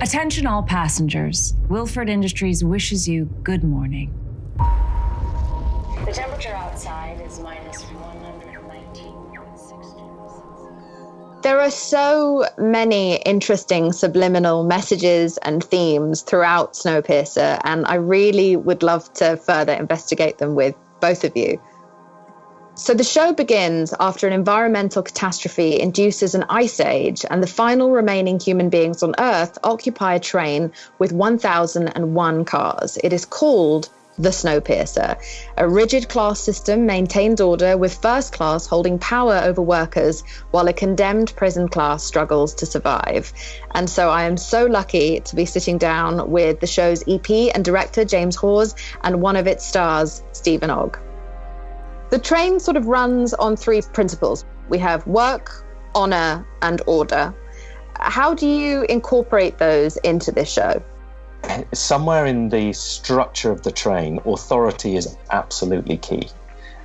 Attention all passengers. Wilford Industries wishes you good morning. The temperature outside is minus 119.6 degrees. There are so many interesting subliminal messages and themes throughout Snowpiercer, and I really would love to further investigate them with both of you. So the show begins after an environmental catastrophe induces an ice age, and the final remaining human beings on Earth occupy a train with 1,001 cars. It is called the Snowpiercer. A rigid class system maintains order, with first class holding power over workers while a condemned prison class struggles to survive. And so I am so lucky to be sitting down with the show's EP and director, James Hawes, and one of its stars, Steven Ogg. The train sort of runs on three principles. We have work, honor, and order. How do you incorporate those into this show? Somewhere in the structure of the train, authority is absolutely key.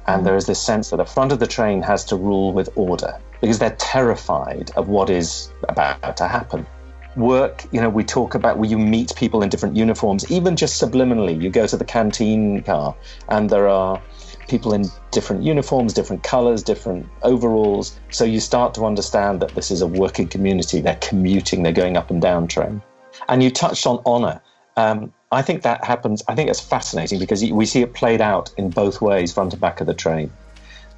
And there is this sense that the front of the train has to rule with order because they're terrified of what is about to happen. Work, we talk about where you meet people in different uniforms, even just subliminally. You go to the canteen car and there are people in different uniforms, different colors, different overalls. So you start to understand that this is a working community. They're commuting, they're going up and down train. And you touched on honor. I think that happens. I think it's fascinating because we see it played out in both ways, front and back of the train.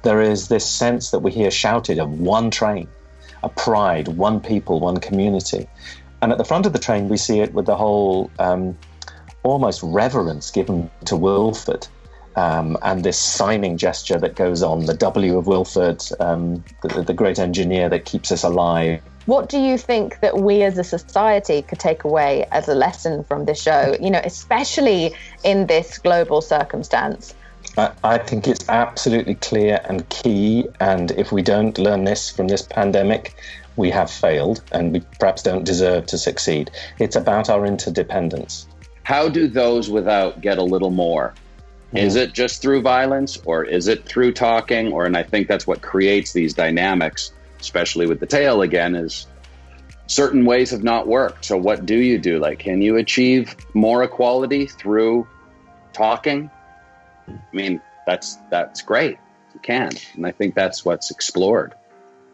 There is this sense that we hear shouted of one train, a pride, one people, one community. And at the front of the train, we see it with the whole almost reverence given to Wilford. And this signing gesture that goes on, the W of Wilford, the great engineer that keeps us alive. What do you think that we as a society could take away as a lesson from this show, especially in this global circumstance? I think it's absolutely clear and key. And if we don't learn this from this pandemic, we have failed and we perhaps don't deserve to succeed. It's about our interdependence. How do those without get a little more? Is it just through violence or is it through talking? And I think that's what creates these dynamics, especially with the tale again, is certain ways have not worked. So what do you do? Can you achieve more equality through talking? I mean, that's great. You can. And I think that's what's explored.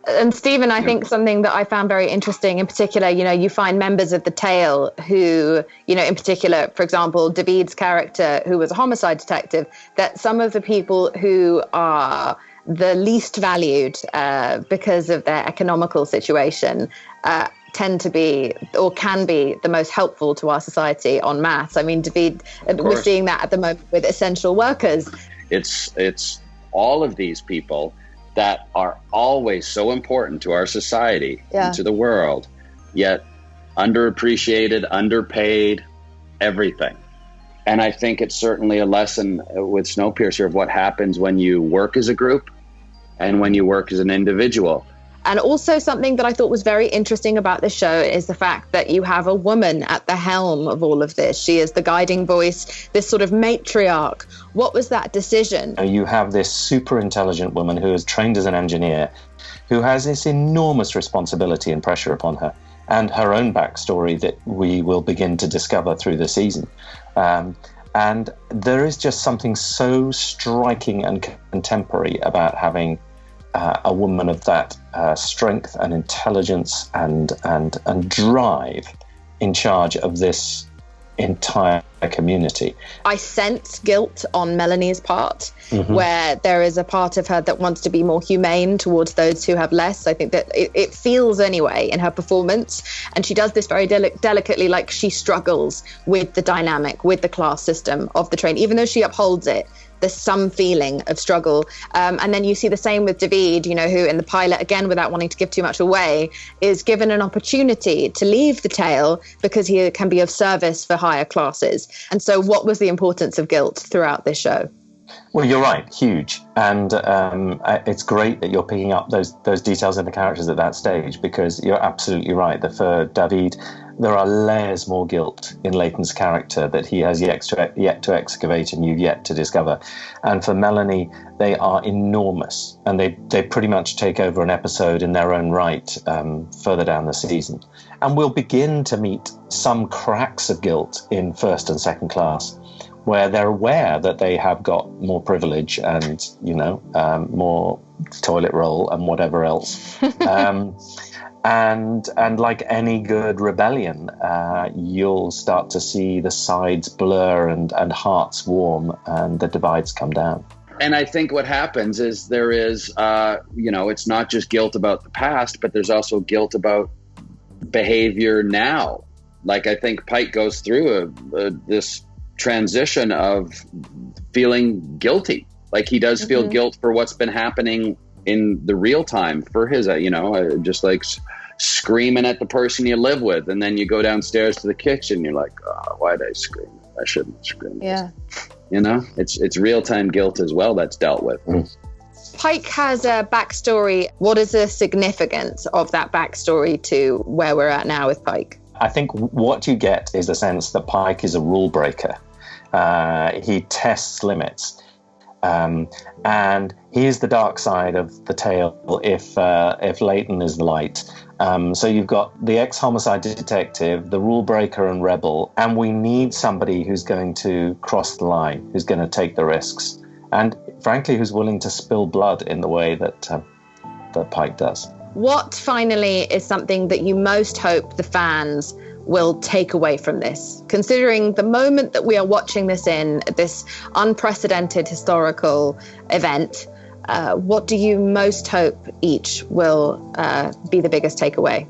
And Steven, I think something that I found very interesting in particular, you find members of the tale who, in particular, for example, David's character, who was a homicide detective, that some of the people who are the least valued because of their economical situation tend to be or can be the most helpful to our society en masse. I mean, David, we're seeing that at the moment with essential workers. It's all of these people that are always so important to our society and to the world, yet underappreciated, underpaid, everything. And I think it's certainly a lesson with Snowpiercer of what happens when you work as a group and when you work as an individual. And also something that I thought was very interesting about the show is the fact that you have a woman at the helm of all of this. She is the guiding voice, this sort of matriarch. What was that decision? You have this super intelligent woman who is trained as an engineer, who has this enormous responsibility and pressure upon her, and her own backstory that we will begin to discover through the season. And there is just something so striking and contemporary about having a woman of that strength and intelligence and drive in charge of this entire community. I sense guilt on Melanie's part, where there is a part of her that wants to be more humane towards those who have less. I think that it feels anyway in her performance, and she does this very delicately, like she struggles with the dynamic, with the class system of the train, even though she upholds it. There's some feeling of struggle. And then you see the same with David, who in the pilot, again, without wanting to give too much away, is given an opportunity to leave the tale because he can be of service for higher classes. And so what was the importance of guilt throughout this show? Well, you're right, huge. And it's great that you're picking up those details in the characters at that stage, because you're absolutely right that for David, there are layers more guilt in Leighton's character that he has yet to excavate and you've yet to discover. And for Melanie, they are enormous, and they pretty much take over an episode in their own right further down the season. And we'll begin to meet some cracks of guilt in first and second class, where they're aware that they have got more privilege and, more toilet roll and whatever else. And like any good rebellion, you'll start to see the sides blur and hearts warm and the divides come down. And I think what happens is there is, it's not just guilt about the past, but there's also guilt about behavior now. Like, I think Pike goes through this transition of feeling guilty. Like, he does feel guilt for what's been happening in the real time for his, just like screaming at the person you live with. And then you go downstairs to the kitchen, you're like, oh, why did I scream? I shouldn't scream. Yeah. It's real-time guilt as well that's dealt with. Pike has a backstory. What is the significance of that backstory to where we're at now with Pike? I think what you get is a sense that Pike is a rule breaker. He tests limits. And he is the dark side of the tale if Leighton is the light. So you've got the ex-homicide detective, the rule breaker and rebel, and we need somebody who's going to cross the line, who's going to take the risks, and frankly, who's willing to spill blood in the way that Pike does. What finally is something that you most hope the fans will take away from this, considering the moment that we are watching this in, this unprecedented historical event? What do you most hope each will be the biggest takeaway?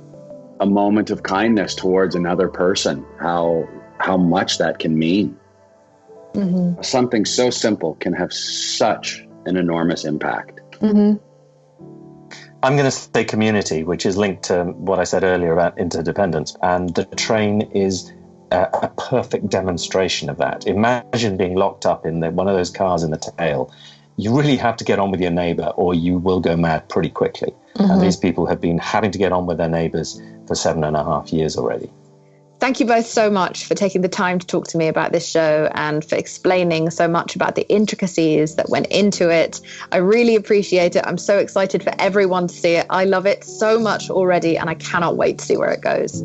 A moment of kindness towards another person, how much that can mean. Mm-hmm. Something so simple can have such an enormous impact. Mm-hmm. I'm going to say community, which is linked to what I said earlier about interdependence. And the train is a perfect demonstration of that. Imagine being locked up in one of those cars in the tail. You really have to get on with your neighbor or you will go mad pretty quickly. Mm-hmm. And these people have been having to get on with their neighbors for 7.5 years already. Thank you both so much for taking the time to talk to me about this show and for explaining so much about the intricacies that went into it. I really appreciate it. I'm so excited for everyone to see it. I love it so much already, and I cannot wait to see where it goes.